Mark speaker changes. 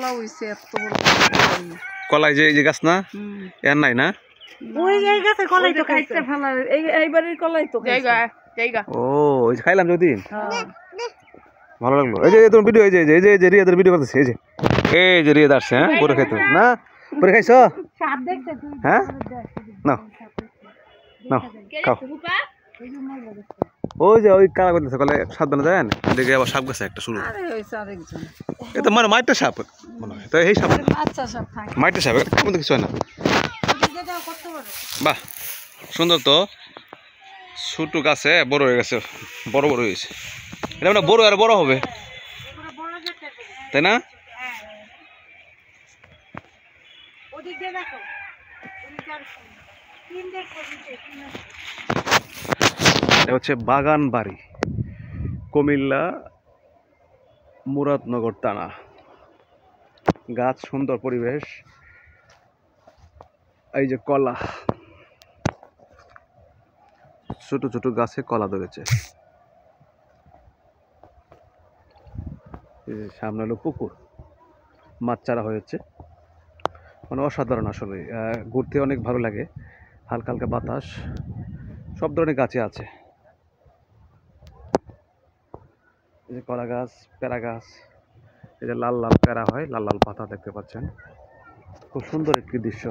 Speaker 1: কলা হইছে এত বড় কলা।
Speaker 2: কলাই যে এই যে গাছ না এর নাই না
Speaker 1: ওই এই গাছে কলাই তো খাইতে ভালো এইবারের কলাই তো জায়গা জায়গা
Speaker 2: ও ওই যে খাইলাম যদি
Speaker 1: হ্যাঁ
Speaker 2: ভালো লাগলো এই যে তোমার ভিডিও এই যে রিয়াদের ভিডিও করতেছে এই যে রিয়াদ আসছে হ্যাঁ পরে খাইতো না পরে খাইছো
Speaker 1: সাপ দেখতে তুই
Speaker 2: হ্যাঁ নাও নাও খাও ওই যে ওই কালা করতেছে কলে সাপ বানা যায় না দেখে আবার সাপ গেছে একটা শুরু
Speaker 1: আরে হইছে আরেকজন
Speaker 2: এটা মানে মাইটা সাপ মনে হয় তো এই সাপ
Speaker 1: আচ্ছা সাপ থাকে
Speaker 2: মাইটা সাপ এটা কেমন কিছু হয় না বাহ সুন্দর তো ছোট গাছে বড় হয়ে গেছে বড় হয়েছে এটা মানে বড় আর বড় হবে তাই না এটা হচ্ছে বাগান বাড়ি কুমিল্লা মুরাদনগর থানা গাছ সুন্দর পরিবেশ এই যে কলা ছোট ছোট গাছে কলা ধরেছে সামনে হলো পুকুর মাছ চারা হয়েছে মানে অসাধারণ আসলে ঘুরতে অনেক ভালো লাগে হালকা হালকা বাতাস সব ধরনের গাছে আছে এই যে কলা গাছ পেয়ারা গাছ এই যে লাল লাল পেয়ারা হয় লাল লাল পাতা দেখতে পাচ্ছেন খুব সুন্দর একটি দৃশ্য